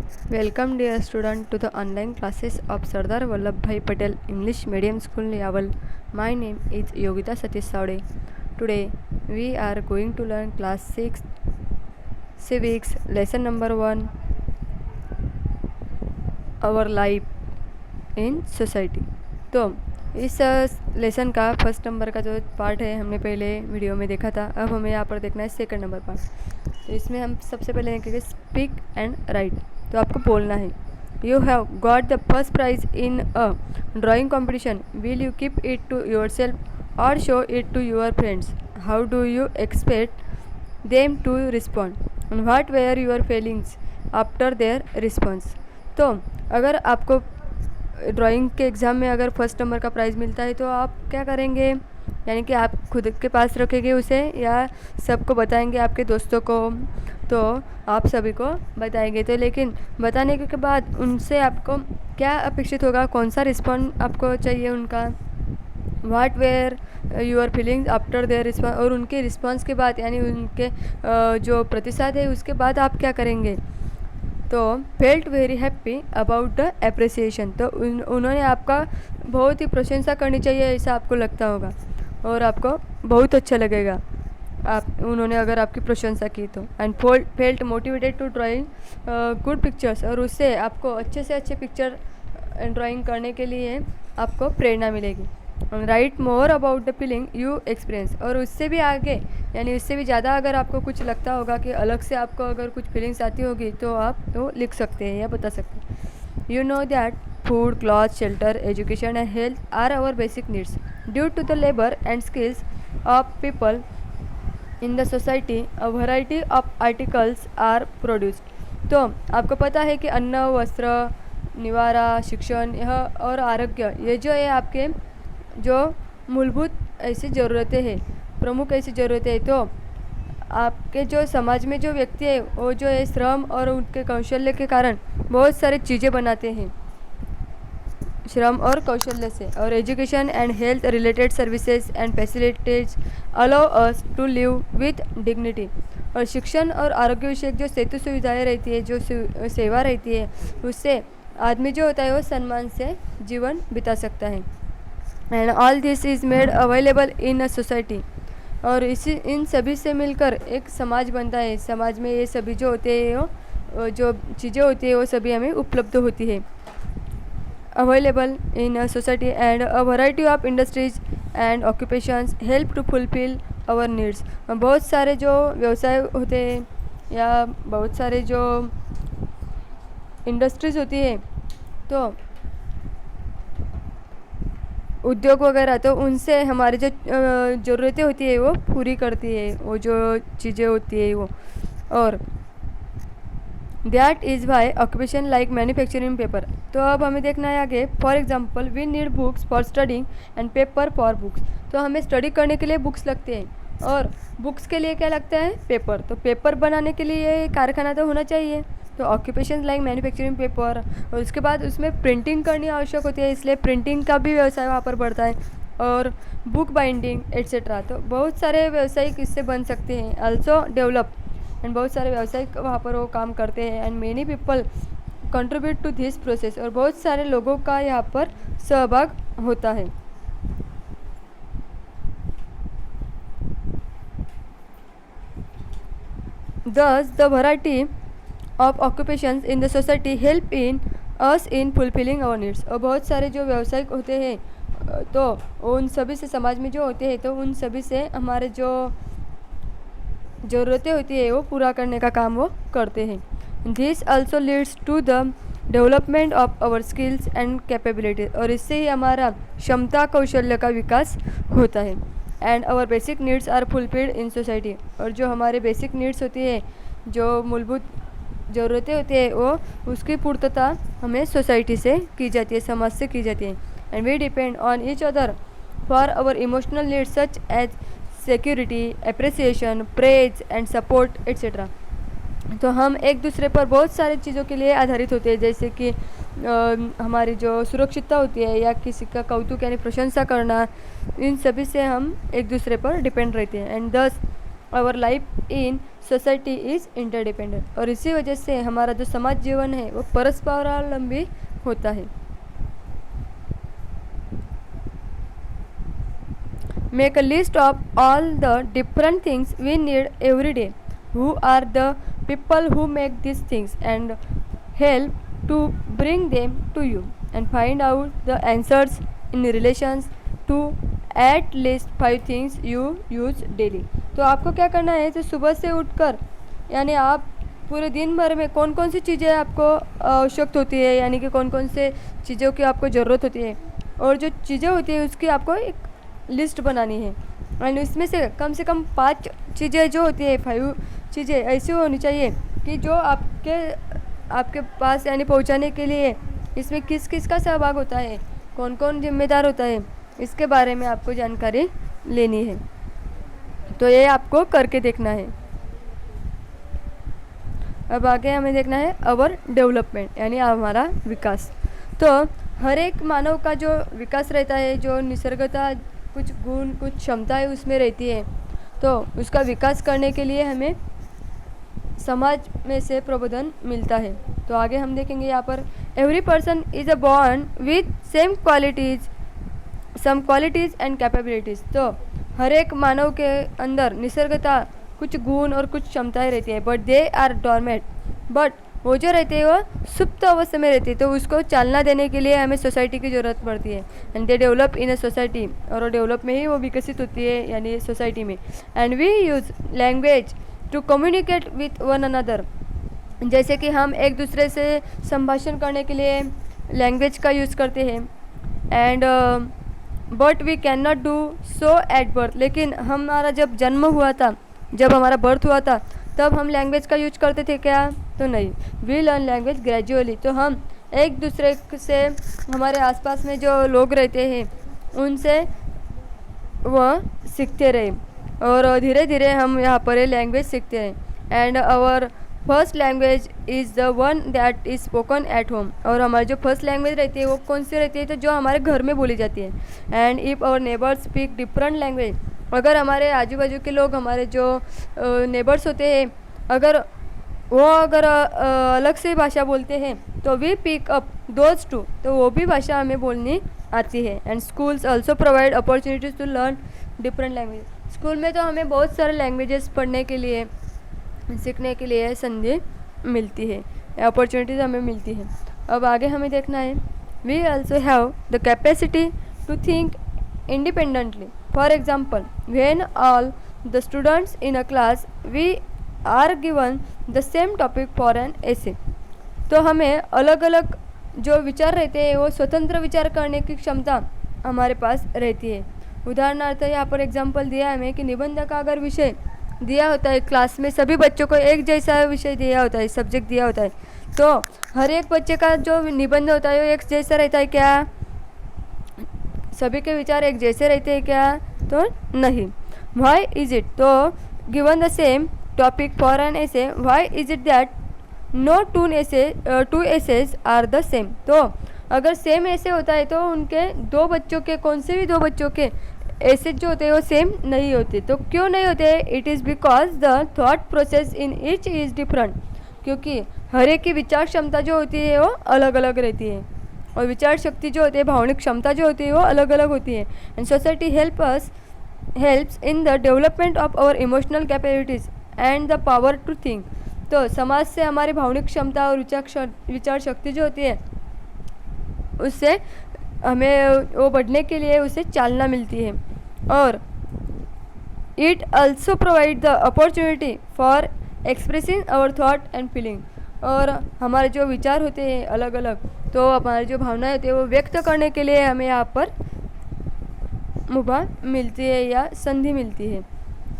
Welcome dear student to the online classes of Sardar Vallabhbhai Patel English Medium School Yaval. My name is Yogita Satish Saude. Today we are going to learn class 6 civics lesson number 1, our life in society. तो इस lesson का first number का जो part है हमने पहले video में देखा था, अब हमें यहाँ पर देखना है सेकंड नंबर पार्ट। तो इसमें हम सबसे पहले देखेंगे स्पीक एंड राइट। तो आपको बोलना है, you have got the first prize in a drawing competition, will you keep it to yourself और show it to your friends, how do you expect them to respond, and what were your feelings after their response. तो अगर आपको drawing के exam में अगर first number का price मिलता है तो आप क्या करेंगे, यानी कि आप खुद के पास रखेंगे उसे या सबको बताएंगे, आपके दोस्तों को, तो आप सभी को बताएंगे। तो लेकिन बताने के बाद उनसे आपको क्या अपेक्षित होगा, कौन सा रिस्पॉन्ड आपको चाहिए उनका, what were your feelings after their response, और उनके रिस्पॉन्स के बाद यानी उनके जो प्रतिशत है उसके बाद आप क्या करेंगे। तो felt very happy about the appreciation, तो उन्होंने आपका बहुत ही प्रशंसा करनी चाहिए ऐसा आपको लगता होगा और आपको बहुत अच्छा लगेगा उन्होंने अगर आपकी प्रशंसा की तो। And felt motivated to drawing good pictures, और उससे आपको अच्छे से अच्छे पिक्चर ड्राइंग करने के लिए आपको प्रेरणा मिलेगी। Right more about the feeling you experience, और उससे भी आगे यानी उससे भी ज़्यादा अगर आपको कुछ लगता होगा कि अलग से आपको अगर कुछ फीलिंग्स आती होगी तो आप तो लिख सकते हैं या बता सकते हैं। You know that food, cloth, shelter, education and health are our basic needs, due to the labour and skills of people in the society a variety of articles are produced. तो आपको पता है कि अन्न, वस्त्र, निवारा, शिक्षण यह और आरोग्य, ये जो है आपके जो मूलभूत ऐसी ज़रूरतें हैं, प्रमुख ऐसी ज़रूरतें हैं। तो आपके जो समाज में जो व्यक्ति है वो जो है श्रम और उनके कौशल्य के कारण बहुत सारी चीज़ें बनाते हैं, श्रम और कौशल्य से। और education and health related services and facilities allow us to live with dignity, और शिक्षण और आरोग्य विषयक जो सेतु सुविधाएँ रहती है, जो सेवा रहती है, उससे आदमी जो होता है वो सम्मान से जीवन बिता सकता है। And all this is made available in a society, और इसी इन सभी से मिलकर एक समाज बनता है। समाज में ये सभी जो होते हैं वो जो चीज़ें होती है वो सभी हमें उपलब्ध होती है। Available in a society and a variety of industries and occupations help to fulfil our needs, बहुत सारे जो व्यवसाय होते हैं या बहुत सारे जो इंडस्ट्रीज़ होती है, तो उद्योग वगैरह, तो उनसे हमारी जो ज़रूरतें होती है वो पूरी करती है, वो जो चीज़ें होती है वो। और that is why occupation like manufacturing paper. तो अब हमें देखना है आगे। For example we need books for studying and paper for books, तो हमें स्टडी करने के लिए बुक्स लगते हैं और बुक्स के लिए क्या लगता है, पेपर। तो पेपर बनाने के लिए कारखाना तो होना चाहिए, तो ऑक्यूपेशन लाइक मैन्युफैक्चरिंग पेपर, और उसके बाद उसमें प्रिंटिंग करनी आवश्यक होती है, इसलिए प्रिंटिंग का भी व्यवसाय वहाँ पर बढ़ता है, और बुक बाइंडिंग एट्सेट्रा। तो बहुत सारे व्यवसायिक इससे बन सकते हैं, आल्सो डेवलप, एंड बहुत सारे व्यवसायिक वहाँ पर वो काम करते हैं। And many people contribute to this process, और बहुत सारे लोगों का यहाँ पर सहभाग होता है। Thus, the variety of occupations in the society help in us in fulfilling our needs, और बहुत सारे जो व्यावसायिक होते हैं तो उन सभी से समाज में जो होते हैं तो उन सभी से हमारे जो ज़रूरतें होती है वो पूरा करने का काम वो करते हैं। This also leads to the development of our skills and capabilities, और इससे ही हमारा क्षमता कौशल्य का विकास होता है। And our basic needs are fulfilled in society, और जो हमारे बेसिक नीड्स होती है, जो मूलभूत ज़रूरतें होती है वो उसकी पूर्तता हमें सोसाइटी से की जाती है, समाज से की जाती है। And we depend on each other for our emotional needs such as security, appreciation, praise and support etcetera. तो हम एक दूसरे पर बहुत सारी चीज़ों के लिए आधारित होते हैं, जैसे कि हमारी जो सुरक्षितता होती है या किसी का कौतुक यानी प्रशंसा करना, इन सभी से हम एक दूसरे पर डिपेंड रहते हैं। And thus our life in society is interdependent. और इसी वजह से हमारा जो समाज जीवन है वो परस्परावलंबी होता है। Make a list of all the different things we need every day. Who are the people who make these things, and help to bring them to you, and find out the answers in relations to at least 5 things you use daily. तो आपको क्या करना है, तो सुबह से उठकर यानी आप पूरे दिन भर में कौन कौन सी चीज़ें आपको आवश्यक होती है, यानी कि कौन कौन से चीज़ों की आपको ज़रूरत होती है, और जो चीज़ें होती है उसकी आपको एक लिस्ट बनानी है। एंड उसमें से कम 5 चीज़ें जो होती है, 5 चीज़ें ऐसी होनी चाहिए कि जो आपके पास यानी पहुंचाने के लिए इसमें किस किस का सहभाग होता है, कौन कौन जिम्मेदार होता है, इसके बारे में आपको जानकारी लेनी है। तो ये आपको करके देखना है। अब आगे हमें देखना है अवर डेवलपमेंट, यानी हमारा विकास। तो हर एक मानव का जो विकास रहता है, जो निसर्गता कुछ गुण कुछ क्षमताएं उसमें रहती है, तो उसका विकास करने के लिए हमें समाज में से प्रबोधन मिलता है। तो आगे हम देखेंगे यहाँ पर every person is a born with same qualities, some qualities and capabilities. तो हर एक मानव के अंदर निसर्गता कुछ गुण और कुछ क्षमताएं रहती है, but they are dormant, but वो जो रहते हैं वो सुप्त अवस्था में रहती है, तो उसको चालना देने के लिए हमें सोसाइटी की ज़रूरत पड़ती है। And they develop in a society, और वो डेवलप में ही वो विकसित होती है यानी सोसाइटी में। And we use language to communicate with one another, जैसे कि हम एक दूसरे से संभाषण करने के लिए लैंग्वेज का यूज़ करते हैं। And but we can not do so at birth, लेकिन हमारा जब जन्म हुआ था, जब हमारा बर्थ हुआ था, तब हम लैंग्वेज का यूज करते थे क्या? तो नहीं। वी लर्न लैंग्वेज ग्रेजुअली, तो हम एक दूसरे से, हमारे आसपास में जो लोग रहते हैं उनसे वह सीखते रहे, और धीरे धीरे हम यहाँ पर लैंग्वेज सीखते हैं। And our first language is the one that is spoken at home, और हमारी जो फर्स्ट लैंग्वेज रहती है वो कौन सी रहती है? तो जो हमारे घर में बोली जाती है। And if our neighbours speak different language, अगर हमारे आजू बाजू के लोग, हमारे जो नेबर्स होते हैं, अगर अलग से भाषा बोलते हैं, तो we pick up those too, तो वो भी भाषा हमें बोलनी आती है। And schools also provide opportunities to learn different language, school में तो हमें बहुत सारे लैंग्वेजेस पढ़ने के लिए, सीखने के लिए संधि मिलती है, अपॉर्चुनिटीज़ हमें मिलती है। अब आगे हमें देखना है we also have the capacity to think independently. For example, when all the students in a class we are given the same topic for an essay, तो हमें अलग अलग जो विचार रहते हैं वो स्वतंत्र विचार करने की क्षमता हमारे पास रहती है। उदाहरणार्थ यहाँ पर एग्जाम्पल दिया है हमें कि निबंध का अगर विषय दिया होता है, क्लास में सभी बच्चों को एक जैसा विषय दिया होता है, सब्जेक्ट दिया होता है, तो हर एक बच्चे का जो निबंध होता है वो एक जैसा रहता है क्या? सभी के विचार एक जैसे रहते हैं क्या? तो नहीं। Why is it? तो given the same topic for an essay, why is it that no two essays are the same? तो अगर सेम ऐसे होता है तो उनके दो बच्चों के, कौन से भी दो बच्चों के ऐसे जो होते हैं वो सेम नहीं होते। तो क्यों नहीं होते? It is because the thought process in each is different, क्योंकि हर एक की विचार क्षमता जो होती है वो अलग अलग रहती है, और विचार शक्ति जो होती है, भावनिक क्षमता जो होती है वो अलग अलग होती है। And society helps in the development of our emotional capabilities and the power to think. तो समाज से हमारी भावनिक क्षमता और विचार शक्ति जो होती है उससे हमें वो बढ़ने के लिए उसे चालना मिलती है। और it also provide the opportunity for expressing our thought and feeling, और हमारे जो विचार होते हैं अलग अलग, तो हमारी जो भावनाएं होती है वो व्यक्त करने के लिए हमें यहाँ पर मुभा मिलती है या संधि मिलती है।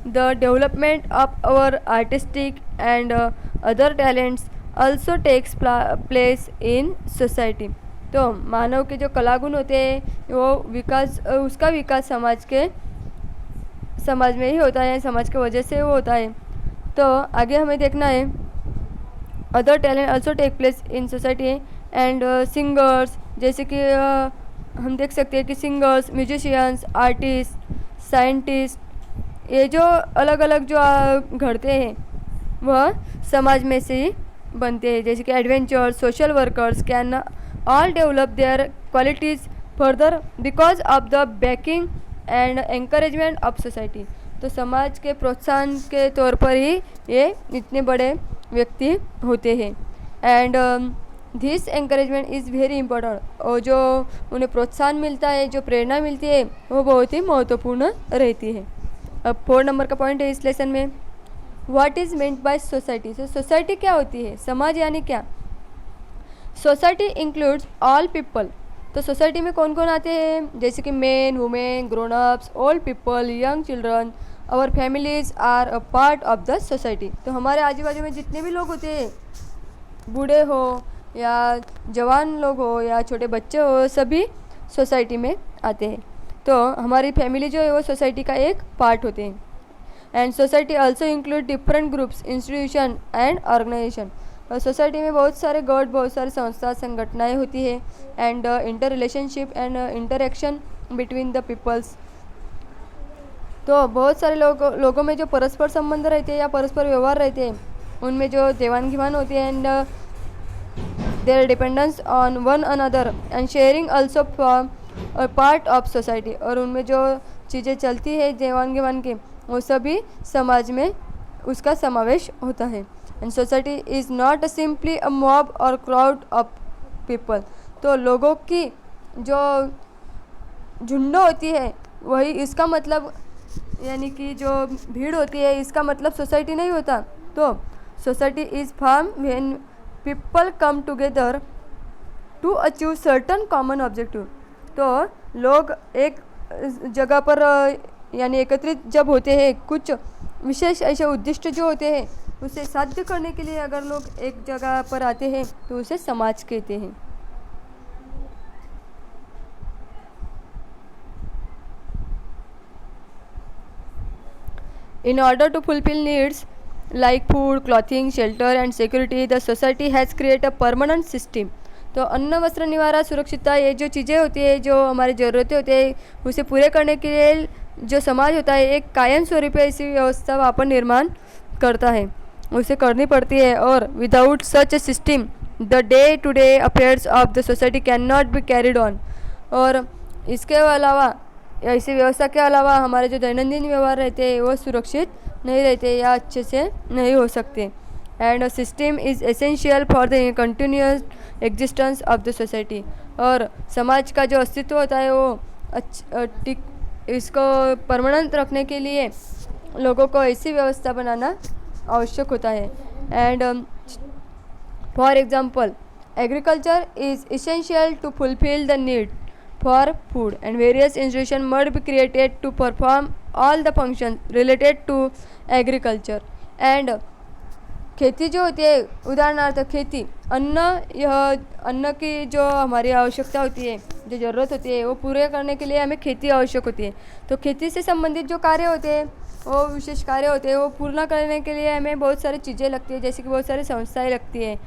The development of our artistic and other talents also takes place in society. तो मानव के जो कलागुण होते हैं वो उसका विकास समाज में ही होता है, समाज की वजह से वो होता है। तो आगे हमें देखना है other talent also take place in society and singers, जैसे कि हम देख सकते हैं कि सिंगर्स, म्यूजिशियंस, आर्टिस्ट, साइंटिस्ट, ये जो अलग अलग जो घड़ते हैं वह समाज में से ही बनते हैं, जैसे कि adventure, social workers can all develop their qualities further because of the backing and encouragement of society. तो समाज के प्रोत्साहन के तौर पर ही ये इतने बड़े व्यक्ति होते हैं। And this encouragement is very important. और जो उन्हें प्रोत्साहन मिलता है, जो प्रेरणा मिलती है, वो बहुत ही महत्वपूर्ण रहती है। अब 4 नंबर का पॉइंट है इस लेसन में, what is meant by society. तो सोसाइटी क्या होती है, समाज यानी क्या। Society includes all people. तो सोसाइटी में कौन कौन आते हैं, जैसे कि men, women, grown ups, old people, young children, our families are a part of the society. तो हमारे आजू बाजू में जितने भी लोग होते हैं, बूढ़े हो या जवान लोग हो या छोटे बच्चे हो, सभी सोसाइटी में आते हैं। तो हमारी फैमिली जो है वो सोसाइटी का एक पार्ट होते हैं। And society also include different groups, institution and organisation. और सोसाइटी में बहुत सारे गॉड, बहुत सारे संस्था, संगठनाएँ होती है। And interrelationship and interaction between the peoples. तो बहुत सारे लोगों में जो परस्पर संबंध रहते हैं या परस्पर व्यवहार रहते हैं, उनमें जो देवान घेवान होती है and their dependence on one another and sharing also part of society. और उनमें जो चीज़ें चलती है देवान घेवान की, वो सभी समाज में उसका समावेश होता है। And society is not simply a mob और क्राउड ऑफ पीपल। तो लोगों की जो झुंड होती है वही इसका मतलब, यानी कि जो भीड़ होती है इसका मतलब सोसाइटी नहीं होता। तो society is form when people come together to achieve certain common objective. तो लोग एक जगह पर यानी एकत्रित जब होते हैं, कुछ विशेष ऐसे उद्दिष्ट जो होते हैं उसे साध्य करने के लिए अगर लोग एक जगह पर आते हैं तो उसे समाज कहते हैं। In order to fulfill needs like food, clothing, shelter and security, the society has created a permanent system. तो अन्न, वस्त्र, निवारा, सुरक्षितता, ये जो चीज़ें होती है, जो हमारी ज़रूरतें होती है, उसे पूरे करने के लिए जो समाज होता है एक कायम स्वरूप ऐसी व्यवस्था वहाँ पर निर्माण करता है, उसे करनी पड़ती है। और without such a system the day to day affairs of the society can not be carried on. और इसके अलावा, ऐसी व्यवस्था के अलावा हमारे जो दैनंदिन व्यवहार रहते हैं वो सुरक्षित नहीं रहते या अच्छे से नहीं हो सकते। And a system is essential for the continuous existence of the society. और समाज का जो अस्तित्व होता है वो इसको परमानेंट रखने के लिए लोगों को ऐसी व्यवस्था बनाना आवश्यक होता है। And for example, agriculture is essential to fulfil the need for food and various institutions must be created to perform all the functions related to agriculture। and खेती जो होती है, उदाहरणार्थ खेती, अन्न की जो हमारी आवश्यकता होती है, जो ज़रूरत होती है, वो पूरे करने के लिए हमें खेती आवश्यक होती है। तो खेती से संबंधित जो कार्य होते हैं, वो विशेष कार्य होते हैं, वो पूर्ण करने के लिए हमें बहुत सारी चीज़ें लगती है, जैसे कि बहुत सारी संस्थाएँ लगती हैं,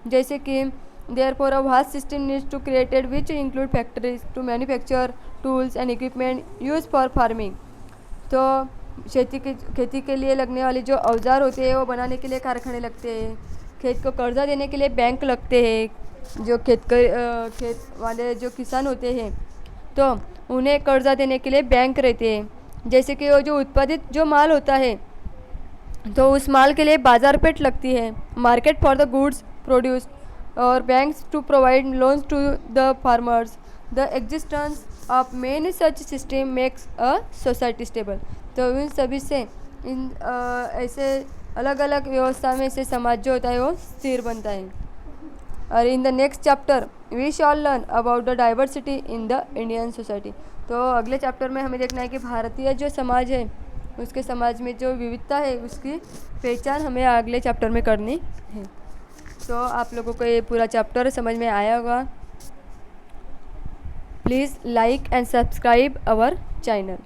जैसे कि Therefore, a vast system needs to created which include factories to manufacture tools and equipment used for farming। तो खेती के लिए लगने वाले जो औजार होते हैं वो बनाने के लिए कारखाने लगते हैं। खेत को कर्जा देने के लिए बैंक लगते हैं। जो खेत वाले जो किसान होते हैं तो उन्हें कर्जा देने के लिए बैंक रहते हैं। जैसे कि वो जो उत्पादित जो माल होता है तो उस माल के लिए बाजार पेठ लगती है, market for the goods produced, और banks to provide loans to the farmers. The existence of many such system makes a society stable. तो इन सभी से ऐसे अलग अलग व्यवस्था में से समाज जो होता है वो स्थिर बनता है। और in the next chapter we shall learn about the diversity in the Indian society. तो अगले चैप्टर में हमें देखना है कि भारतीय जो समाज है उसके समाज में जो विविधता है उसकी पहचान हमें अगले चैप्टर में करनी है। तो आप लोगों को ये पूरा चैप्टर समझ में आया होगा। Please like and subscribe our channel.